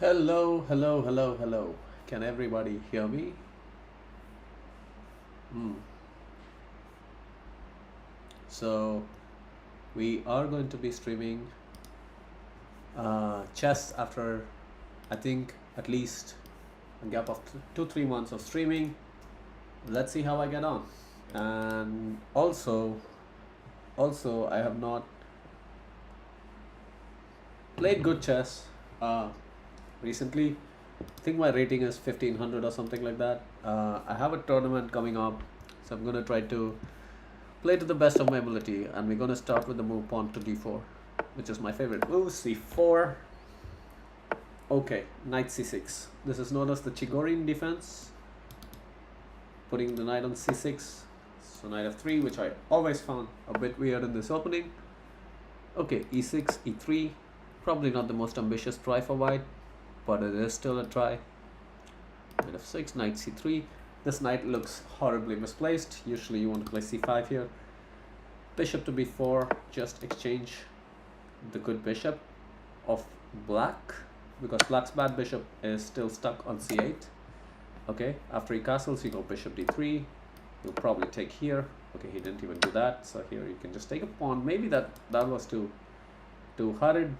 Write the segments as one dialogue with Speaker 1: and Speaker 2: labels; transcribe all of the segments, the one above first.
Speaker 1: Hello, hello, hello, hello. Can everybody hear me? Hmm. So, we are going to be streaming chess after, I think, at least a gap of 2 3 months of streaming. Let's see how I get on. And also, I have not played good chess recently. I think my rating is 1500 or something like that. I have a tournament coming up, so I'm gonna try to play to the best of my ability, and we're gonna start with the move pawn to d4, which is my favorite move. c4. Okay, knight c6. This is known as the Chigorin defense, putting the knight on c6. So knight f3, which I always found a bit weird in this opening. Okay, e6, e3. Probably not the most ambitious try for white, but it is still a try. Knight f6, knight c3. This knight looks horribly misplaced. Usually you want to play c5 here. Bishop to b4, just exchange the good bishop of black, because black's bad bishop is still stuck on c8. Okay, after he castles, you go bishop d3. He'll probably take here. Okay, he didn't even do that, so here you can just take a pawn. Maybe that was too hurried.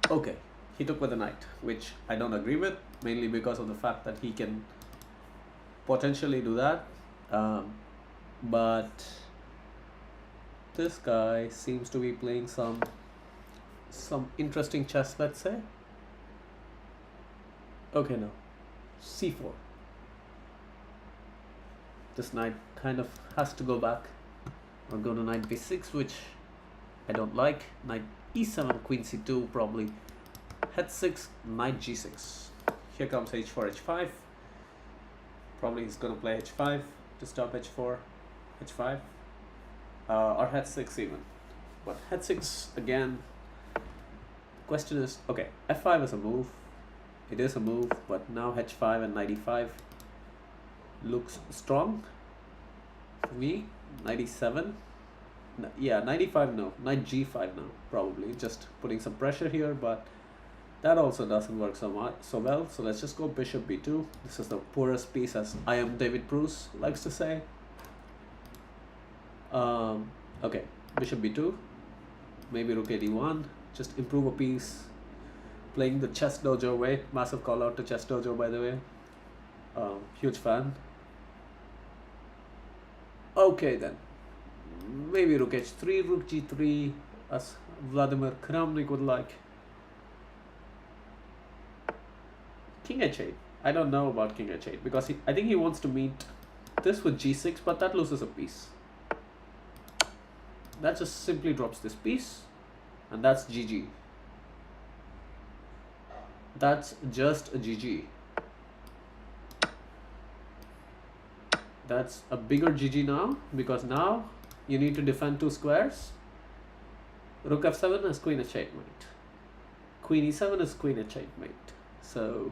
Speaker 1: Okay, he took with a knight, which I don't agree with, mainly because of the fact that he can potentially do that. But this guy seems to be playing some interesting chess, let's say. Okay, now c4. This knight kind of has to go back or go to knight b6, which I don't like. Knight e7, queen c2, probably h6, knight g6. Here comes h4, h5. Probably he's gonna play h5 to stop h4, h5, or h6 even. But h6 again. Question is, okay, f5 is a move. It is a move, but now h5 and knight e5 looks strong for me. Knight e7. Yeah, knight e5 no. Knight g5 now, probably. Just putting some pressure here, but that also doesn't work so well. So let's just go bishop b2. This is the poorest piece, as I am David Bruce likes to say. Okay, bishop b2. Maybe rook a d1. Just improve a piece. Playing the Chess Dojo way. Massive call out to Chess Dojo, by the way. Huge fan. Okay then. Maybe rook h3, rook g3, as Vladimir Kramnik would like. King h8. I don't know about king h8, because I think he wants to meet this with g6, but that loses a piece. That just simply drops this piece, and that's GG. That's just a GG. That's a bigger GG now, because now you need to defend two squares. Rook f7 is queen h8 mate. Queen e7 is queen h8 mate. So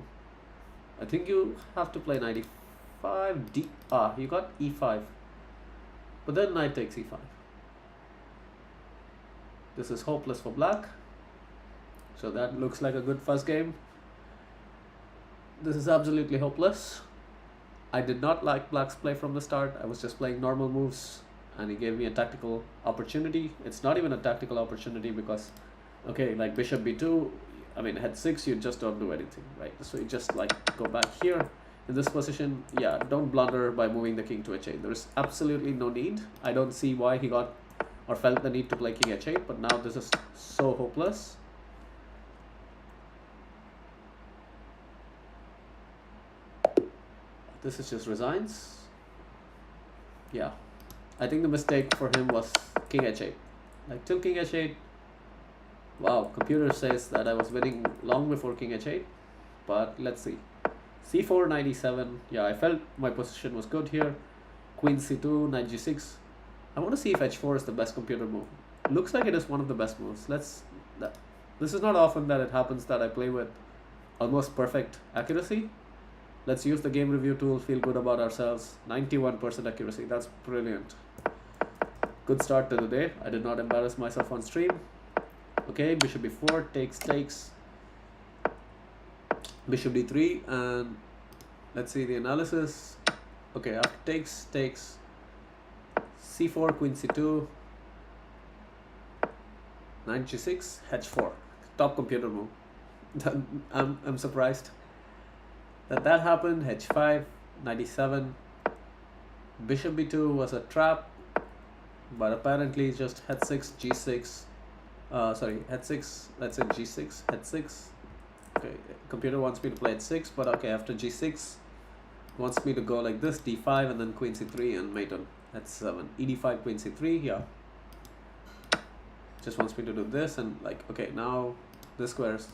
Speaker 1: I think you have to play knight e5. You got e5, but then knight takes e5. This is hopeless for black. So that looks like a good first game. This is absolutely hopeless. I did not like black's play from the start. I was just playing normal moves, and he gave me a tactical opportunity. It's not even a tactical opportunity, because, okay, like bishop b2, I mean, h6, you just don't do anything, right? So you just like go back here in this position. Yeah, don't blunder by moving the king to h8. There's absolutely no need. I don't see why he got or felt the need to play king h8, but now this is so hopeless. This is just resigns. Yeah, I think the mistake for him was king h8. Like till king h8. Wow, computer says that I was winning long before king h8, but let's see. c4, knight e7. Yeah, I felt my position was good here. Queen c2, knight g6. I want to see if h4 is the best computer move. Looks like it is one of the best moves. This is not often that it happens that I play with almost perfect accuracy. Let's use the game review tool, feel good about ourselves. 91% accuracy, that's brilliant. Good start to the day. I did not embarrass myself on stream. Okay, bishop b4, takes. bishop d3, and let's see the analysis. Okay, after takes c4, queen c2, knight g6, h4. Top computer move. I'm surprised that happened. h5, knight e7, bishop b2 was a trap, but apparently it's just h6, g6. Sorry, h6. Let's say g6, h6. Okay, computer wants me to play h6, but okay, after g6, wants me to go like this, d5, and then queen c3 and mate on h7, ed5, queen c3. Yeah, just wants me to do this, and like, okay, now this square's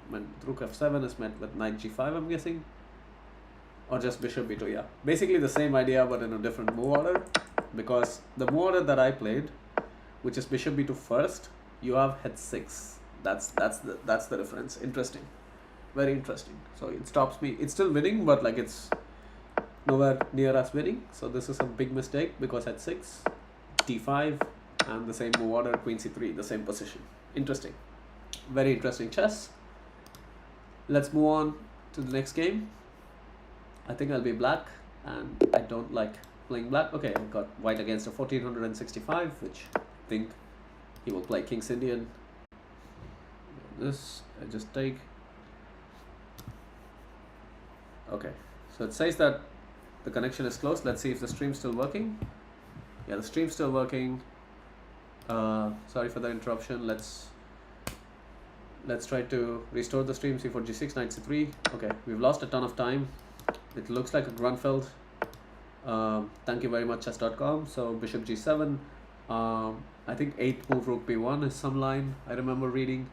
Speaker 1: when rook f7 is met with knight g5, I'm guessing, or just bishop b2. Yeah, basically the same idea but in a different move order, because the move order that I played, which is bishop b2 first, you have h6. That's the difference. Interesting, very interesting. So it stops me. It's still winning, but like it's nowhere near as winning. So this is a big mistake, because h6, d5, and the same move order, queen c3, the same position. Interesting, very interesting chess. Let's move on to the next game. I think I'll be black, and I don't like playing black. Okay, I've got white against a 1465, which I think he will play King's Indian. This, I just take. Okay, so it says that the connection is closed. Let's see if the stream's still working. Yeah, the stream's still working. Sorry for the interruption. Let's try to restore the stream. c4, g6, knight c3. Okay, we've lost a ton of time. It looks like a Grunfeld. Thank you very much, chess.com. So bishop g7. I think 8th move rook b1 is some line I remember reading.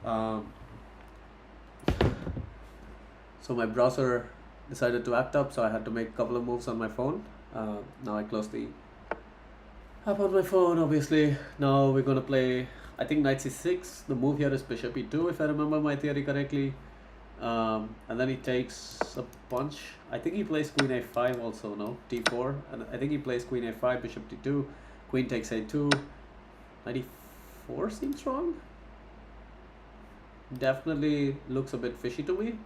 Speaker 1: So my browser decided to act up, so I had to make a couple of moves on my phone. Now I close the app on my phone, obviously. Now we're gonna play, I think, knight c6. The move here is bishop e2, if I remember my theory correctly. And then he takes a punch. I think he plays queen a5 also, no? d4. And I think he plays queen a5, bishop d2, queen takes a2. Knight e4 seems wrong. Definitely looks a bit fishy to me.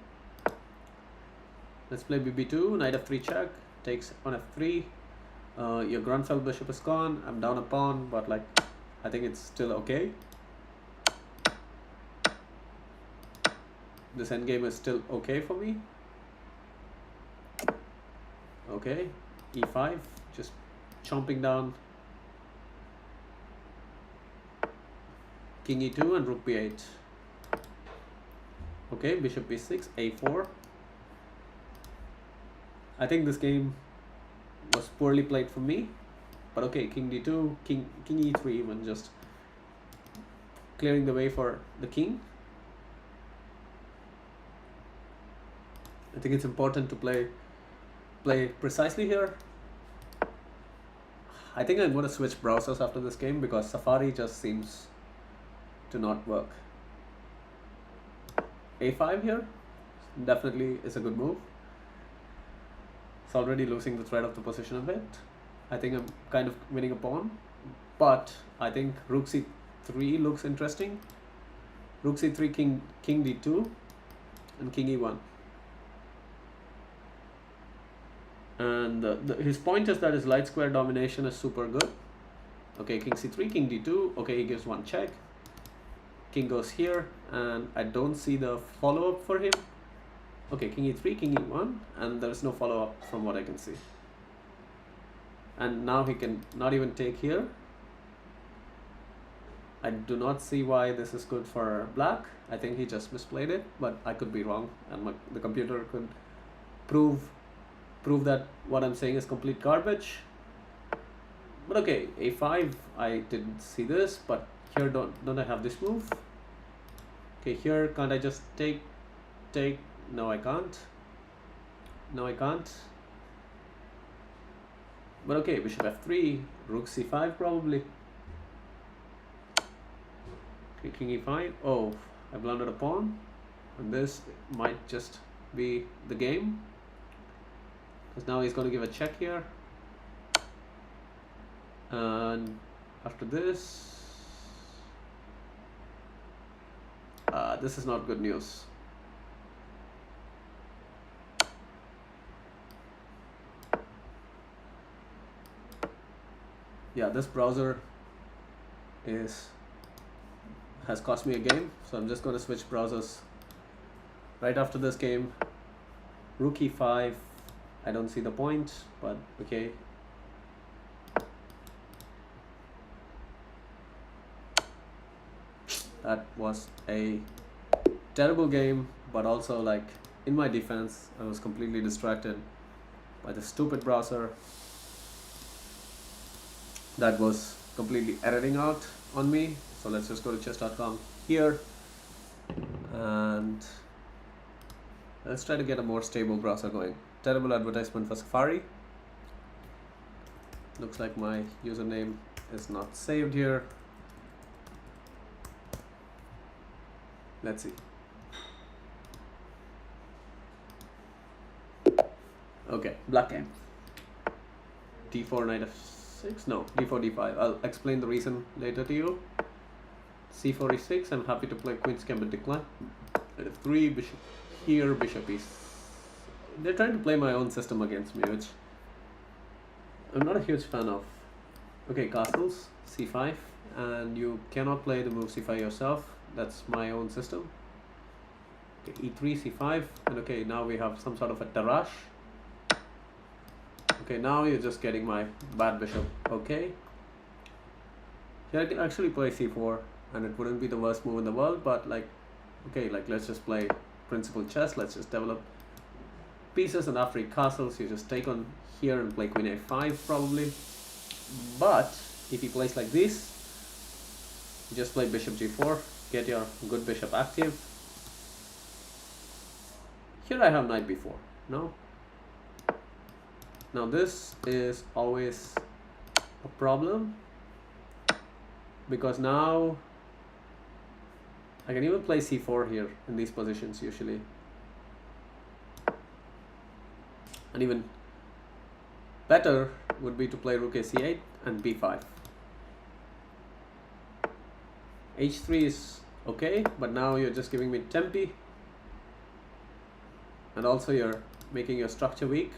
Speaker 1: Let's play bb2, knight f3 check, takes on f3. Your Grunfeld bishop is gone. I'm down a pawn, but like, I think it's still okay. This endgame is still okay for me. Okay, e5, just chomping down king e2 and rook b8. Okay, bishop b6, a4. I think this game was poorly played for me, but okay, king d2, king e3, even just clearing the way for the king. I think it's important to play precisely here. I think I'm going to switch browsers after this game, because Safari just seems to not work. a5 here definitely is a good move. It's already losing the thread of the position a bit. I think I'm kind of winning a pawn, but I think rook c3 looks interesting. Rook c3, king d2, and king e1. And his point is that his light square domination is super good. Okay, king c3, king d2. Okay, he gives one check. King goes here, and I don't see the follow-up for him. Okay, king e3, king e1, and there's no follow-up from what I can see. And now he can not even take here. I do not see why this is good for black. I think he just misplayed it, but I could be wrong, and the computer could prove that what I'm saying is complete garbage. But okay, a5, I didn't see this, but here don't I have this move? Okay, here can't I just take? No, I can't. No, I can't. But okay, bishop f3, rook c5 probably. Okay, king e5. Oh, I blundered a pawn, and this might just be the game, because now he's going to give a check here. And after this, this is not good news. yeah, this browser has cost me a game, so I'm just going to switch browsers right after this game. Rook e5, I don't see the point, but okay. That was a terrible game, but also, like, in my defense, I was completely distracted by the stupid browser that was completely editing out on me. So let's just go to chess.com here, and let's try to get a more stable browser going. Terrible advertisement for Safari. Looks like my username is not saved here. Let's see. Okay, black game. d4 knight f6, no, d4 d5. I'll explain the reason later to you. c4 e6, I'm happy to play queen's gambit decline. Knight f3, bishop here, bishop e. They're trying to play my own system against me, which I'm not a huge fan of. Okay, castles, c5, and you cannot play the move c5 yourself. That's my own system. Okay, e3, c5, and okay, now we have some sort of a Tarrasch. Okay, now you're just getting my bad bishop. Okay, here I can actually play c4, and it wouldn't be the worst move in the world, but like, okay, like let's just play principal chess. Let's just develop pieces, and after he castles, you just take on here and play queen a5 probably. But if he plays like this, you just play bishop g4, get your good bishop active. Here I have knight b4. No. Now this is always a problem, because now I can even play c4 here in these positions usually. And even better would be to play rook a c8 and b5. h3 is okay, but now you're just giving me tempi, and also you're making your structure weak.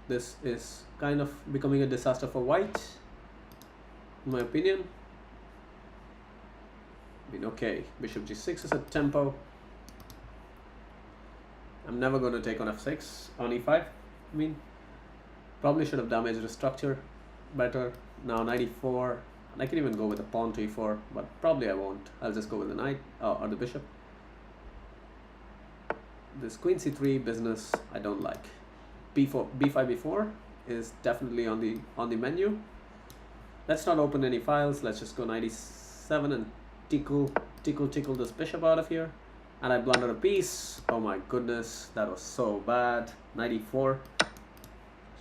Speaker 1: This is kind of becoming a disaster for white, in my opinion. I mean, okay, bishop g6 is a tempo. I'm never going to take on f6, on e5. I mean, probably should have damaged the structure better. Now knight e4, and I can even go with a pawn to e4, but probably I won't. I'll just go with the knight, or the bishop. This queen c3 business I don't like. b5 b4 is definitely on the menu. Let's not open any files. Let's just go knight e7 and tickle this bishop out of here. And I blundered a piece. Oh my goodness, that was so bad. Knight e4.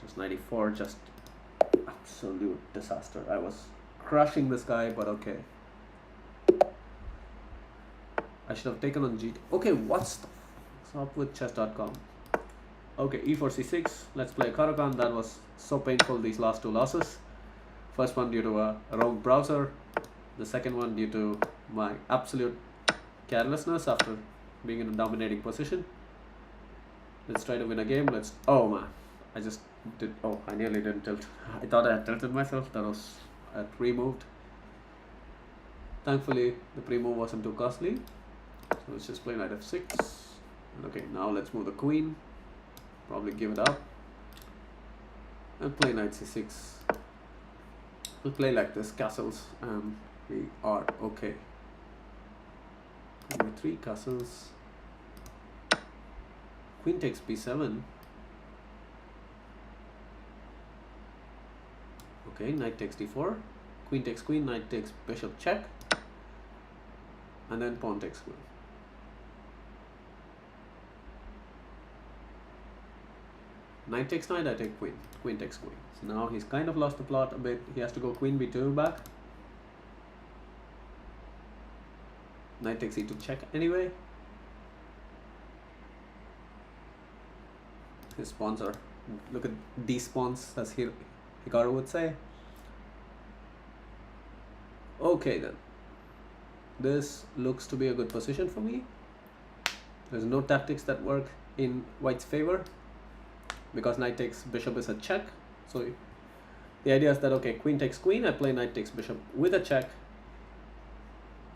Speaker 1: Just knight e4, just absolute disaster. I was crushing this guy, but okay. I should have taken on g2. Okay, what's up with chess.com? Okay, e4 c6. Let's play Caro-Kann. That was so painful, these last two losses. First one due to a rogue browser. The second one due to my absolute carelessness after being in a dominating position. Let's try to win a game. Oh man, I just did. Oh, I nearly didn't tilt. I thought I had tilted myself. That was I pre-moved. Thankfully, the pre-move wasn't too costly. So let's just play knight f6. And okay, now let's move the queen. Probably give it up. And play knight c6. We'll play like this, castles, and we are okay. Queen b3, castles. Queen takes b7. Okay, knight takes d4. Queen takes queen, knight takes bishop check. And then pawn takes queen. Knight takes knight, I take queen. Queen takes queen. So now he's kind of lost the plot a bit. He has to go queen b2 back. Knight takes e2 check anyway. His pawns are, look at these pawns, as Hikaru would say. Okay then. This looks to be a good position for me. There's no tactics that work in white's favor, because knight takes bishop is a check. So The idea is that, okay, queen takes queen, I play knight takes bishop with a check,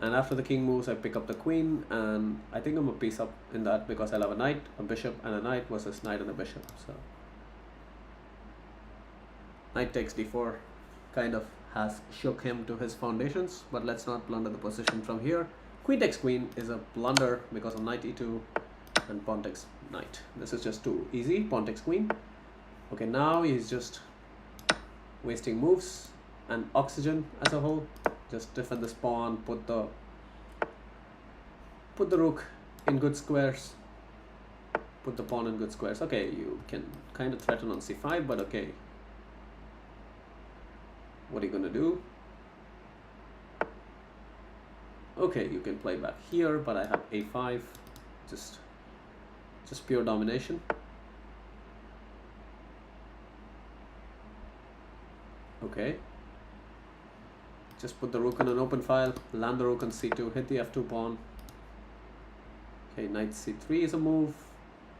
Speaker 1: and after the king moves I pick up the queen, and I think I'm a piece up in that because I'll have a knight, a bishop, and a knight versus knight and a bishop. So knight takes d4 kind of has shook him to his foundations, but let's not blunder the position from here. Queen takes queen is a blunder because of knight e2 and pawn takes knight. This is just too easy. Pawn takes queen. Okay, now he's just wasting moves and oxygen as a whole. Just defend this pawn, put the rook in good squares, put the pawn in good squares. Okay, you can kind of threaten on c5, but okay, what are you gonna do? Okay, you can play back here, but I have a5, just pure domination. Okay, just put the rook on an open file, land the rook on c2, hit the f2 pawn. Okay, knight c3 is a move,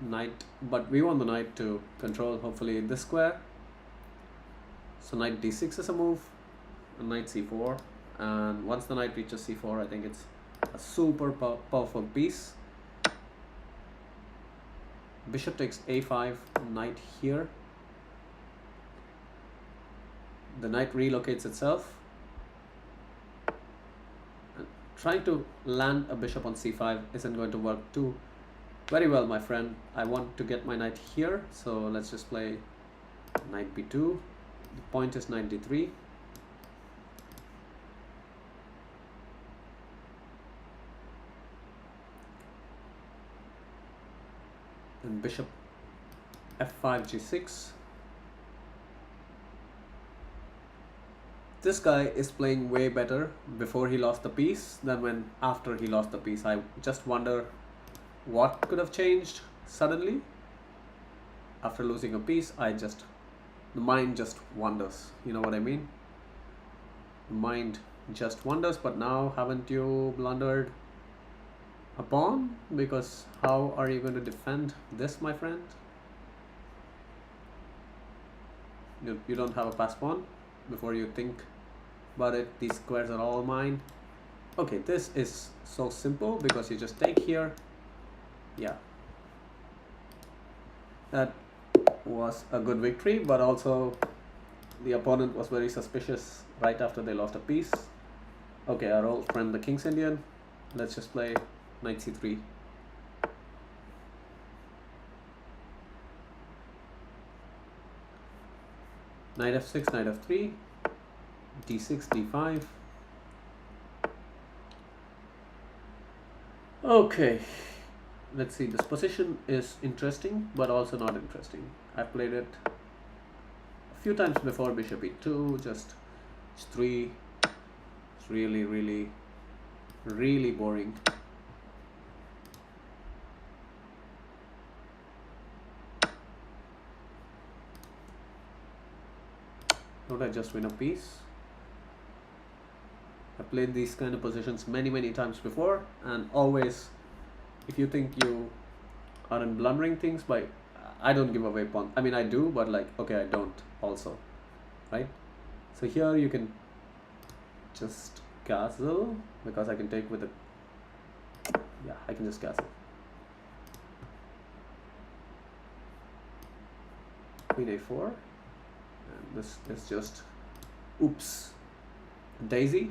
Speaker 1: knight, but we want the knight to control hopefully this square. So knight d6 is a move, and knight c4, and once the knight reaches c4, I think it's a super powerful piece. Bishop takes a5, knight here. The knight relocates itself. And trying to land a bishop on c5 isn't going to work too very well, my friend. I want to get my knight here, so let's just play knight b2. The point is knight d3. And bishop f5 g6. This guy is playing way better before he lost the piece than after he lost the piece. I just wonder what could have changed suddenly after losing a piece. The mind just wanders, you know what I mean? The mind just wanders. But now, haven't you blundered a pawn? Because how are you going to defend this, my friend? You don't have a pass pawn. Before you think about it, these squares are all mine. Okay, this is so simple because you just take here. Yeah, that was a good victory, but also the opponent was very suspicious right after they lost a piece. Okay, our old friend the King's Indian. Let's just play knight c3. Knight f6, knight f3, d6, d5. Okay, let's see. This position is interesting, but also not interesting. I've played it a few times before. Bishop e2, just h3. It's really, really, really boring. Don't I just win a piece? I played these kind of positions many times before, and always, if you think you aren't blundering things by, I don't give away pawn. I mean, I do, but like, okay, I don't also, right? So here you can just castle, because I can take with a, yeah, I can just castle. Queen a4. And this is just, oops, daisy.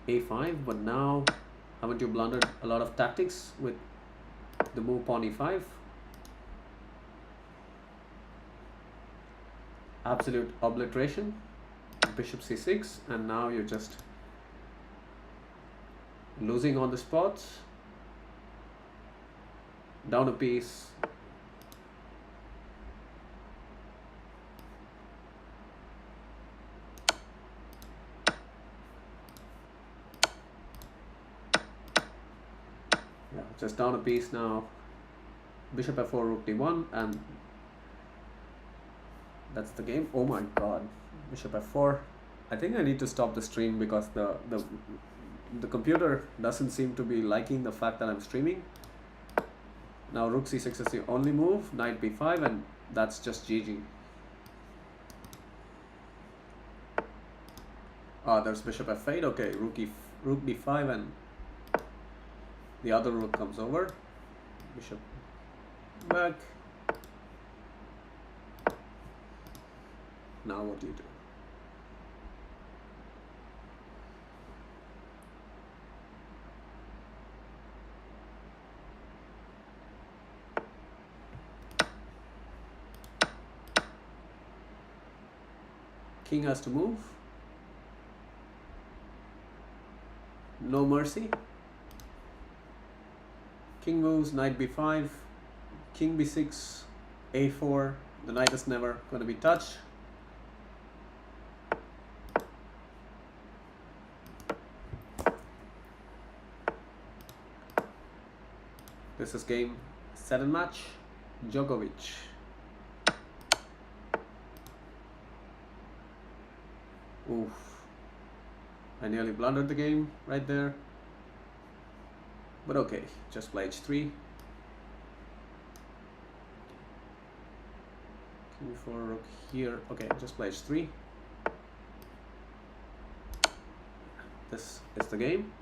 Speaker 1: a5, but now haven't you blundered a lot of tactics with the move pawn e5? Absolute obliteration. Bishop c6, and now you're just losing on the spot. Down a piece. Yeah, just down a piece now. Bishop f4, rook d1, and that's the game. Oh my god. Bishop f4. I think I need to stop the stream because the computer doesn't seem to be liking the fact that I'm streaming. Now rook c6 is the only move. Knight b5, and That's just GG. Ah, there's bishop f8. Okay, rook d5, and the other rook comes over. Bishop back. Now what do you do? King has to move. No mercy. King moves, knight b5, king b6, a4. The knight is never going to be touched. This is game 7 match. Djokovic. Oof. I nearly blundered the game right there. But okay, just play h3. King b4, rook here. Okay, just play h3. This is the game.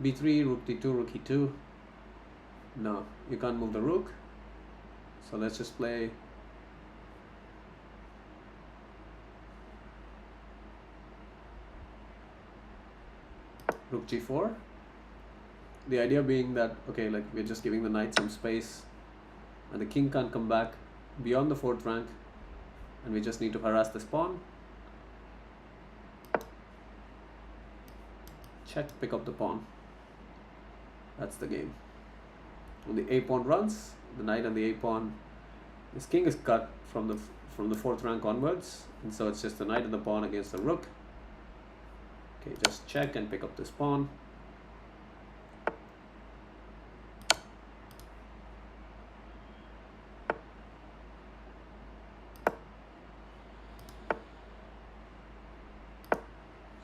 Speaker 1: b3, rook d2, rook e2. No, you can't move the rook. So let's just play rook g4. The idea being that, okay, like we're just giving the knight some space and the king can't come back beyond the 4th rank, and we just need to harass this pawn. Check, pick up the pawn. That's the game. When the a pawn runs, the knight and the a pawn, this king is cut from the 4th rank onwards, and so it's just the knight and the pawn against the rook. Okay, just check and pick up this pawn.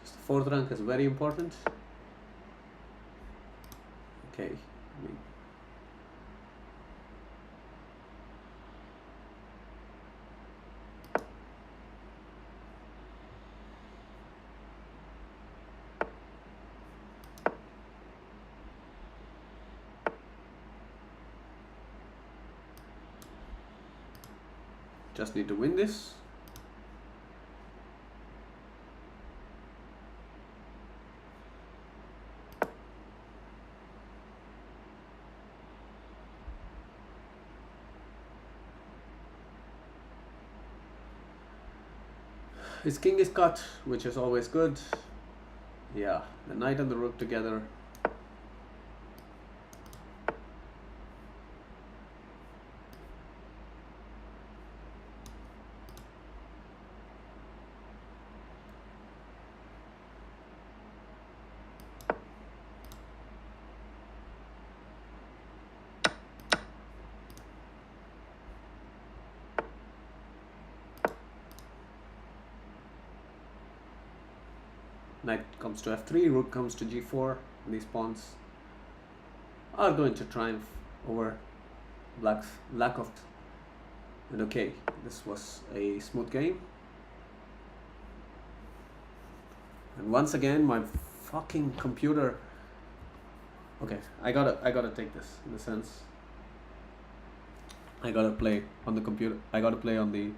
Speaker 1: Just the 4th rank is very important. Okay, just need to win this. His king is cut, which is always good. Yeah, the knight and the rook together. Knight comes to f3, rook comes to g4. These pawns are going to triumph over black's lack of. And okay, this was a smooth game. And once again, my fucking computer. Okay, I gotta take this in the sense. I gotta play on the computer. I gotta play on the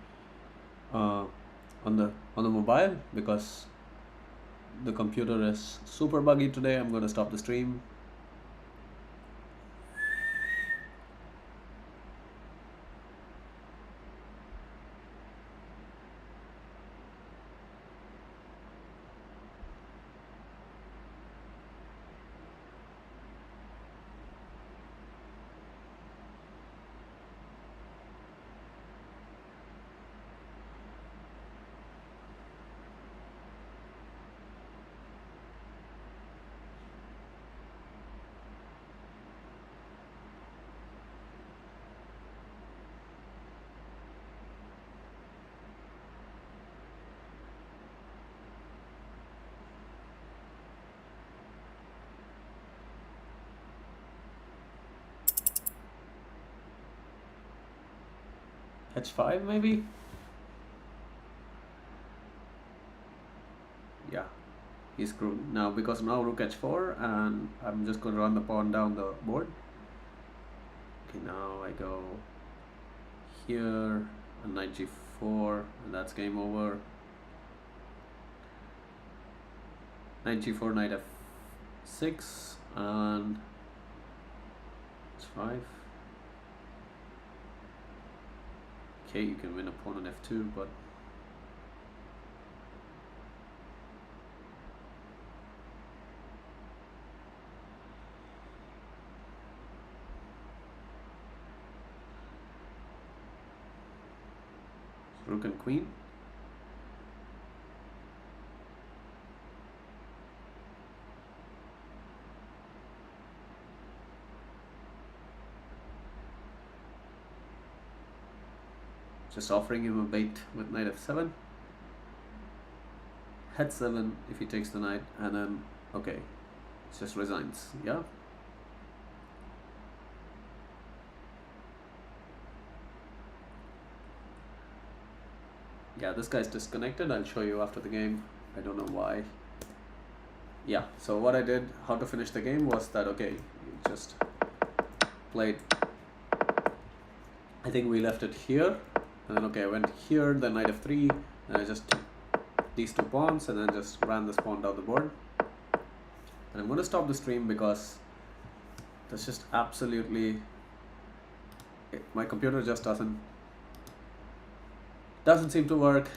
Speaker 1: mobile because the computer is super buggy today. I'm gonna stop the stream. h5 maybe. Yeah, he's screwed now, because now rook h4, and I'm just going to run the pawn down the board. Okay, now I go here and knight g4, and that's game over. Knight g4, knight f6, and h5. Okay, you can win a pawn on f2, but rook and queen. Just offering him a bait with knight f7. h7 if he takes the knight, and then, okay, just resigns, yeah? Yeah, this guy's disconnected. I'll show you after the game. I don't know why. Yeah, so what I did, how to finish the game was that, okay, you just played, I think we left it here, and then, okay, I went here, then knight f3, and I just took these two pawns, and then just ran this pawn down the board. And I'm going to stop the stream because that's just absolutely, my computer just doesn't seem to work.